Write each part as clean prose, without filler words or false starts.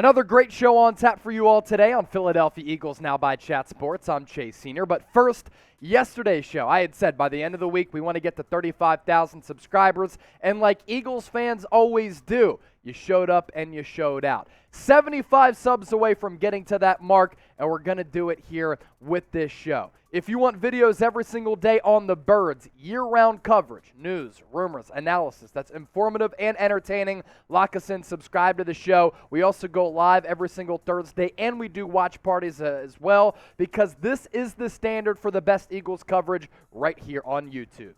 Another great show on tap for you all today on Philadelphia Eagles Now by Chat Sports. I'm Chase Senior. But first, yesterday's show, I had said by the end of the week we want to get to 35,000 subscribers. And like Eagles fans always do, you showed up and you showed out. 75 subs away from getting to that mark, and we're going to do it here with this show. If you want videos every single day on the Birds, year-round coverage, news, rumors, analysis that's informative and entertaining, lock us in, subscribe to the show. We also go live every single Thursday, and we do watch parties as well, because this is the standard for the best Eagles coverage right here on YouTube.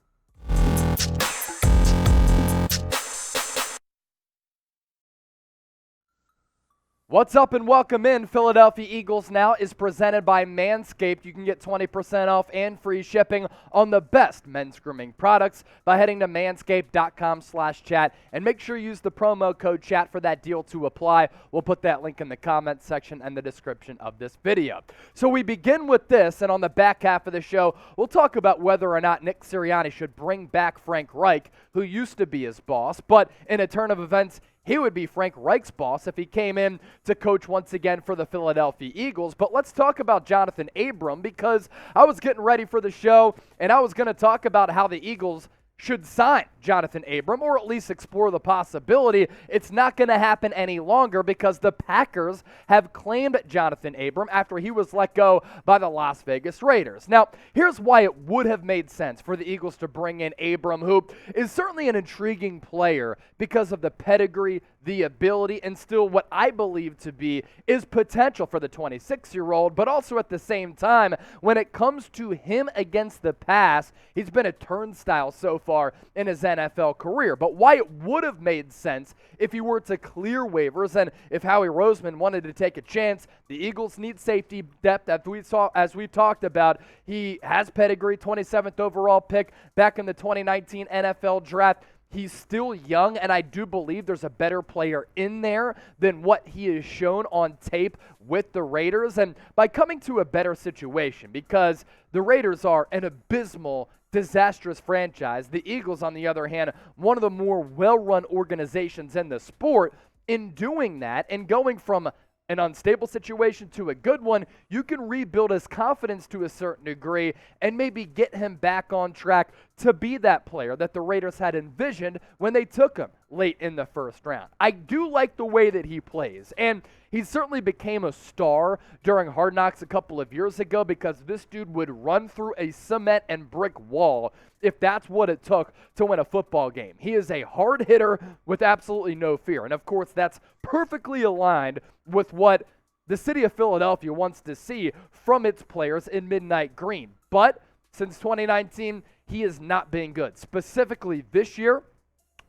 What's up and welcome in. Philadelphia Eagles Now is presented by Manscaped. You can get 20% off and free shipping on the best men's grooming products by heading to manscaped.com/chat, and make sure you use the promo code chat for that deal to apply. We'll put that link in the comments section and the description of this video. So we begin with this, and on the back half of the show, we'll talk about whether or not Nick Sirianni should bring back Frank Reich, who used to be his boss, but in a turn of events, he would be Frank Reich's boss if he came in to coach once again for the Philadelphia Eagles. But let's talk about Johnathan Abram, because I was getting ready for the show, and I was going to talk about how the Eagles should sign Johnathan Abram, or at least explore the possibility. It's not going to happen any longer because the Packers have claimed Johnathan Abram after he was let go by the Las Vegas Raiders. Now, here's why it would have made sense for the Eagles to bring in Abram, who is certainly an intriguing player because of the pedigree, the ability, and still what I believe to be is potential for the 26-year-old, but also at the same time, when it comes to him against the pass, he's been a turnstile so far in his NFL career. But why it would have made sense if he were to clear waivers, and if Howie Roseman wanted to take a chance, the Eagles need safety depth, as we talked about. He has pedigree, 27th overall pick back in the 2019 NFL Draft. He's still young, and I do believe there's a better player in there than what he has shown on tape with the Raiders. And by coming to a better situation, because the Raiders are an abysmal, disastrous franchise, the Eagles, on the other hand, one of the more well-run organizations in the sport, in doing that and going from an unstable situation to a good one, you can rebuild his confidence to a certain degree and maybe get him back on track to be that player that the Raiders had envisioned when they took him late in the first round. I do like the way that he plays, and he certainly became a star during Hard Knocks a couple of years ago because this dude would run through a cement and brick wall if that's what it took to win a football game. He is a hard hitter with absolutely no fear, and of course that's perfectly aligned with what the city of Philadelphia wants to see from its players in midnight green. But since 2019, he has not been good. Specifically this year,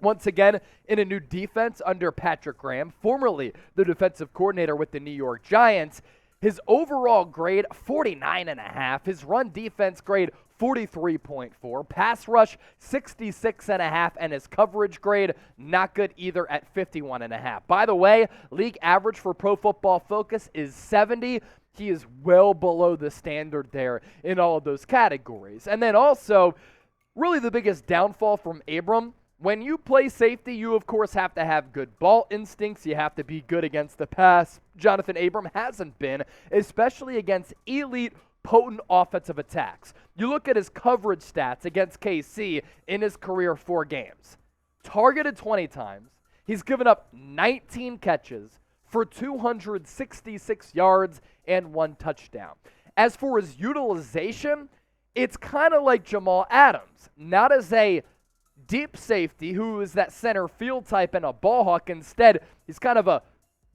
once again, in a new defense under Patrick Graham, formerly the defensive coordinator with the New York Giants, his overall grade, 49.5. His run defense grade, 43.4. Pass rush, 66.5. And his coverage grade, not good either at 51.5. By the way, league average for Pro Football Focus is 70. He is well below the standard there in all of those categories. And then also, really the biggest downfall from Abram, when you play safety, you of course have to have good ball instincts. You have to be good against the pass. Johnathan Abram hasn't been, especially against elite, potent offensive attacks. You look at his coverage stats against KC in his career 4 games. Targeted 20 times. He's given up 19 catches for 266 yards and 1 touchdown. As for his utilization, it's kind of like Jamal Adams. Not as a deep safety who is that center field type and a ball hawk. Instead, he's kind of a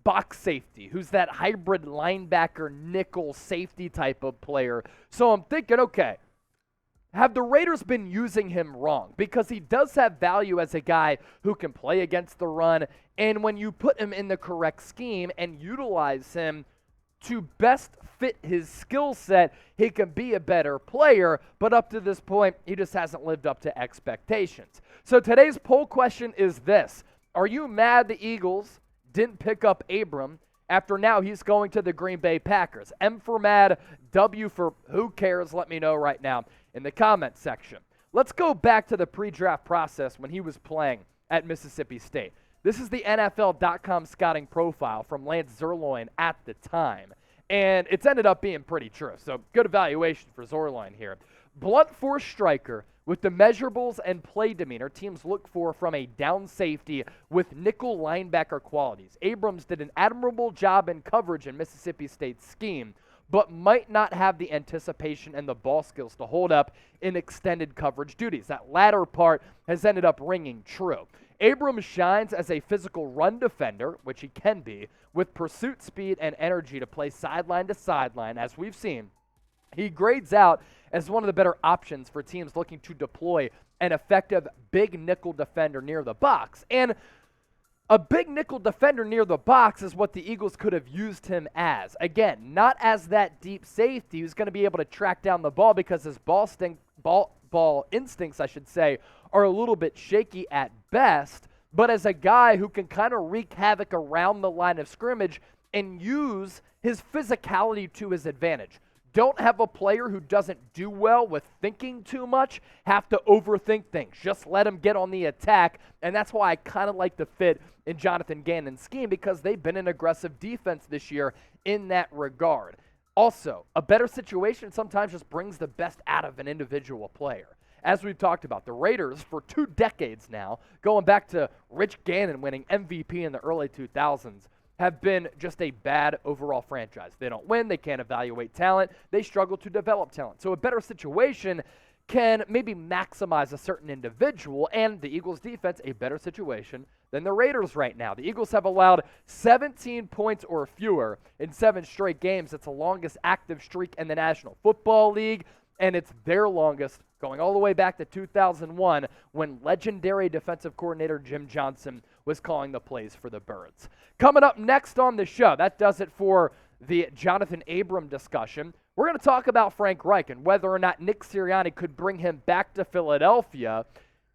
box safety who's that hybrid linebacker nickel safety type of player. So I'm thinking, okay, have the Raiders been using him wrong? Because he does have value as a guy who can play against the run, and when you put him in the correct scheme and utilize him to best fit his skill set, he can be a better player, but up to this point, he just hasn't lived up to expectations. So today's poll question is this: are you mad the Eagles didn't pick up Abram after now he's going to the Green Bay Packers? M for mad, W for who cares? Let me know right now in the comment section. Let's go back to the pre-draft process when he was playing at Mississippi State. This is the NFL.com scouting profile from Lance Zierlein at the time. And it's ended up being pretty true. So good evaluation for Zierlein here. Blunt force striker with the measurables and play demeanor teams look for from a down safety with nickel linebacker qualities. Abrams did an admirable job in coverage in Mississippi State's scheme, but might not have the anticipation and the ball skills to hold up in extended coverage duties. That latter part has ended up ringing true. Abrams shines as a physical run defender, which he can be, with pursuit speed and energy to play sideline to sideline, as we've seen. He grades out as one of the better options for teams looking to deploy an effective big nickel defender near the box. And a big nickel defender near the box is what the Eagles could have used him as. Again, not as that deep safety who's going to be able to track down the ball because his ball instincts, I should say, are a little bit shaky at best, but as a guy who can kind of wreak havoc around the line of scrimmage and use his physicality to his advantage. Don't have a player who doesn't do well with thinking too much have to overthink things. Just let him get on the attack, and that's why I kind of like the fit in Jonathan Gannon's scheme, because they've been an aggressive defense this year in that regard. Also, a better situation sometimes just brings the best out of an individual player. As we've talked about, the Raiders for 2 decades now, going back to Rich Gannon winning MVP in the early 2000s, have been just a bad overall franchise. They don't win, they can't evaluate talent, they struggle to develop talent. So a better situation can maybe maximize a certain individual, and the Eagles defense a better situation than the Raiders right now. The Eagles have allowed 17 points or fewer in 7 straight games. It's the longest active streak in the National Football League, and it's their longest going all the way back to 2001 when legendary defensive coordinator Jim Johnson was calling the plays for the Birds. Coming up next on the show, that does it for the Johnathan Abram discussion. We're going to talk about Frank Reich and whether or not Nick Sirianni could bring him back to Philadelphia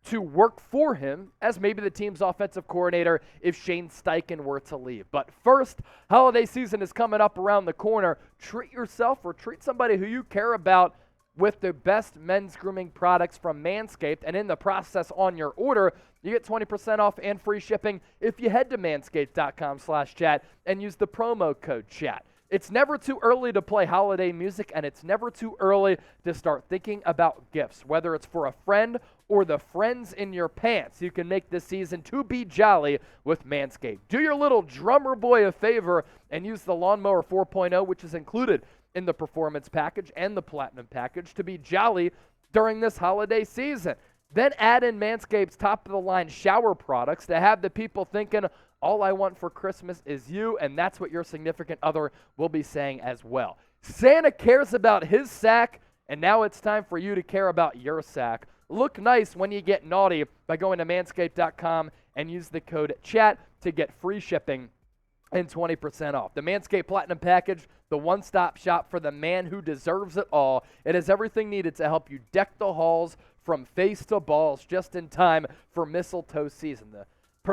to work for him as maybe the team's offensive coordinator if Shane Steichen were to leave. But first, holiday season is coming up around the corner. Treat yourself or treat somebody who you care about with the best men's grooming products from Manscaped, and in the process on your order, you get 20% off and free shipping if you head to manscaped.com/chat and use the promo code chat. It's never too early to play holiday music, and it's never too early to start thinking about gifts, whether it's for a friend or the friends in your pants. You can make this season to be jolly with Manscaped. Do your little drummer boy a favor and use the Lawnmower 4.0, which is included in the Performance Package and the Platinum Package, to be jolly during this holiday season. Then add in Manscaped's top-of-the-line shower products to have the people thinking, all I want for Christmas is you, and that's what your significant other will be saying as well. Santa cares about his sack, and now it's time for you to care about your sack. Look nice when you get naughty by going to manscaped.com and use the code CHAT to get free shipping and 20% off. The Manscaped Platinum Package, the one-stop shop for the man who deserves it all. It has everything needed to help you deck the halls from face to balls just in time for mistletoe season. The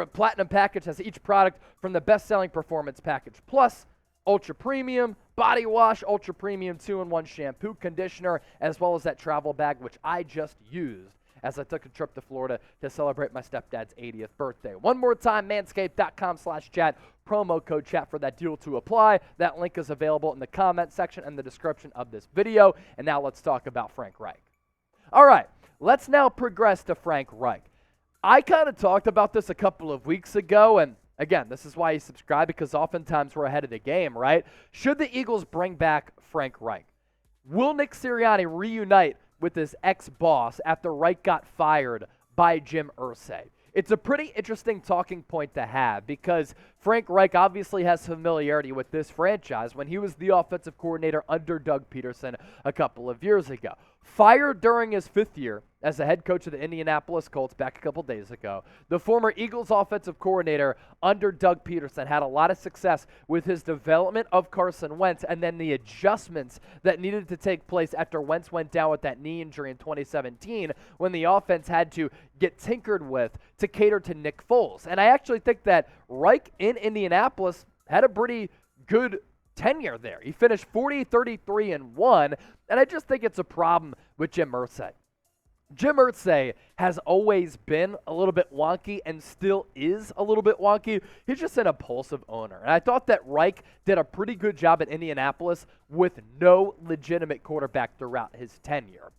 Platinum Package has each product from the best-selling Performance Package Plus, Ultra Premium, Body Wash, Ultra Premium 2-in-1 Shampoo, Conditioner, as well as that travel bag, which I just used as I took a trip to Florida to celebrate my stepdad's 80th birthday. One more time, manscaped.com/chat, promo code chat for that deal to apply. That link is available in the comment section and the description of this video. And now let's talk about Frank Reich. All right, let's now progress to Frank Reich. I kind of talked about this a couple of weeks ago, and again, this is why you subscribe, because oftentimes we're ahead of the game, right? Should the Eagles bring back Frank Reich? Will Nick Sirianni reunite with his ex-boss after Reich got fired by Jim Irsay? It's a pretty interesting talking point to have, because Frank Reich obviously has familiarity with this franchise when he was the offensive coordinator under Doug Peterson a couple of years ago. Fired during his 5th year as the head coach of the Indianapolis Colts back a couple days ago, the former Eagles offensive coordinator under Doug Peterson had a lot of success with his development of Carson Wentz and then the adjustments that needed to take place after Wentz went down with that knee injury in 2017 when the offense had to get tinkered with to cater to Nick Foles. And I actually think that Reich in Indianapolis had a pretty good tenure there. He finished 40-33-1, and I just think it's a problem with Jim Irsay. Jim Irsay has always been a little bit wonky and still is a little bit wonky. He's just an impulsive owner. And I thought that Reich did a pretty good job at Indianapolis with no legitimate quarterback throughout his tenure.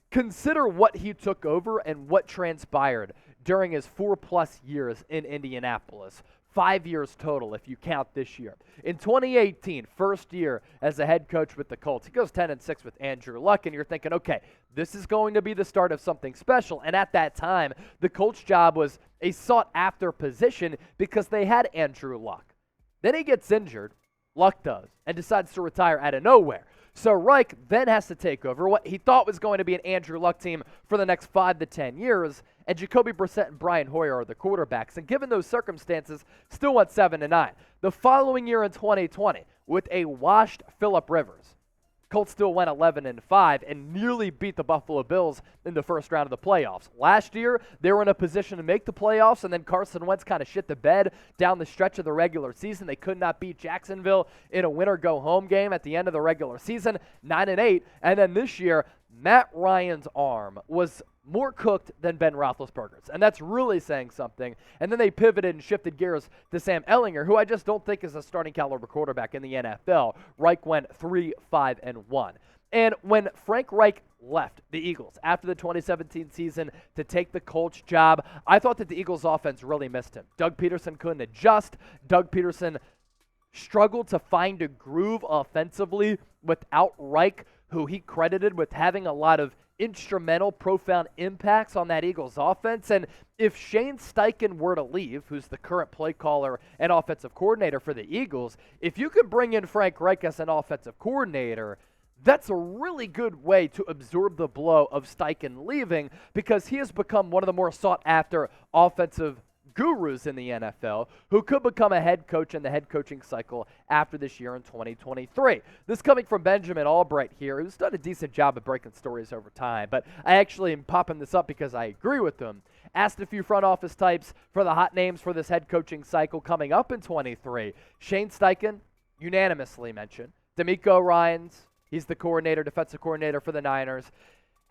Consider what he took over and what transpired during his 4+ years in Indianapolis. 5 years total if you count this year. In 2018, first year as a head coach with the Colts, he goes 10-6 with Andrew Luck, and you're thinking, okay, this is going to be the start of something special. And at that time, the coach job was a sought-after position because they had Andrew Luck. Then he gets injured, Luck does, and decides to retire out of nowhere. So Reich then has to take over what he thought was going to be an Andrew Luck team for the next 5 to 10 years, and Jacoby Brissett and Brian Hoyer are the quarterbacks. And given those circumstances, still went 7-9. The following year in 2020, with a washed Phillip Rivers, Colts still went 11-5 and nearly beat the Buffalo Bills in the first round of the playoffs. Last year, they were in a position to make the playoffs, and then Carson Wentz kind of shit the bed down the stretch of the regular season. They could not beat Jacksonville in a winner-go-home game at the end of the regular season, 9-8. And then this year, Matt Ryan's arm was more cooked than Ben Roethlisberger's, and that's really saying something. And then they pivoted and shifted gears to Sam Ehlinger, who I just don't think is a starting caliber quarterback in the NFL. Reich went 3-5-1. And when Frank Reich left the Eagles after the 2017 season to take the Colts job, I thought that the Eagles offense really missed him. Doug Peterson couldn't adjust. Doug Peterson struggled to find a groove offensively without Reich, who he credited with having a lot of instrumental, profound impacts on that Eagles offense. And if Shane Steichen were to leave, who's the current play caller and offensive coordinator for the Eagles, if you could bring in Frank Reich as an offensive coordinator, that's a really good way to absorb the blow of Steichen leaving, because he has become one of the more sought-after offensive gurus in the NFL who could become a head coach in the head coaching cycle after this year in 2023. This coming from Benjamin Albright here, who's done a decent job of breaking stories over time, but I actually am popping this up because I agree with him. Asked a few front office types for the hot names for this head coaching cycle coming up in 23. Shane Steichen, unanimously mentioned. DeMeco Ryans, he's the coordinator, defensive coordinator for the Niners.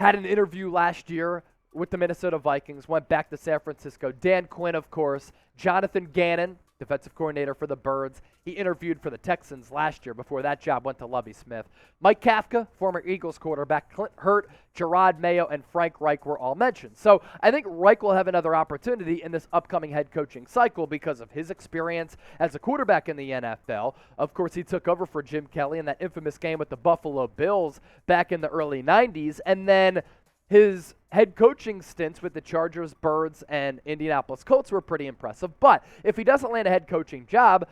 Had an interview last year with the Minnesota Vikings, went back to San Francisco. Dan Quinn, of course. Jonathan Gannon, defensive coordinator for the Birds. He interviewed for the Texans last year before that job went to Lovie Smith. Mike Kafka, former Eagles quarterback. Clint Hurt, Gerard Mayo, and Frank Reich were all mentioned. So I think Reich will have another opportunity in this upcoming head coaching cycle because of his experience as a quarterback in the NFL. Of course, he took over for Jim Kelly in that infamous game with the Buffalo Bills back in the early 90s. And then his head coaching stints with the Chargers, Birds, and Indianapolis Colts were pretty impressive. But if he doesn't land a head coaching job,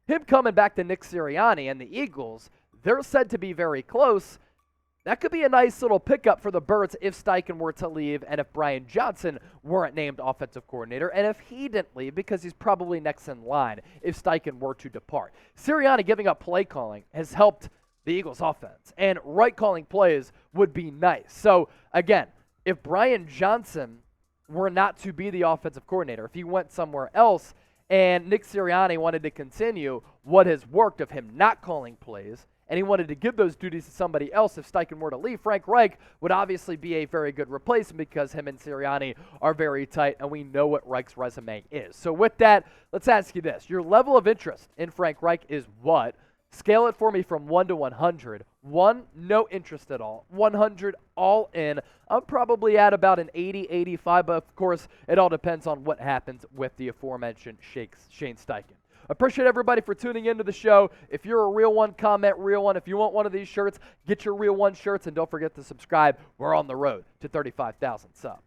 him coming back to Nick Sirianni and the Eagles, they're said to be very close. That could be a nice little pickup for the Birds if Steichen were to leave and if Brian Johnson weren't named offensive coordinator, and if he didn't leave, because he's probably next in line if Steichen were to depart. Sirianni giving up play calling has helped the Eagles offense, and right calling plays would be nice. So again, if Brian Johnson were not to be the offensive coordinator, if he went somewhere else and Nick Sirianni wanted to continue what has worked of him not calling plays, and he wanted to give those duties to somebody else if Steichen were to leave, Frank Reich would obviously be a very good replacement because him and Sirianni are very tight, and we know what Reich's resume is. So with that, let's ask you this. Your level of interest in Frank Reich is what? Scale it for me from 1 to 100. 1, no interest at all. 100, all in. I'm probably at about an 80, 85, but of course, it all depends on what happens with the aforementioned Shane Steichen. Appreciate everybody for tuning into the show. If you're a real one, comment real one. If you want one of these shirts, get your real one shirts, and don't forget to subscribe. We're on the road to 35,000 subs.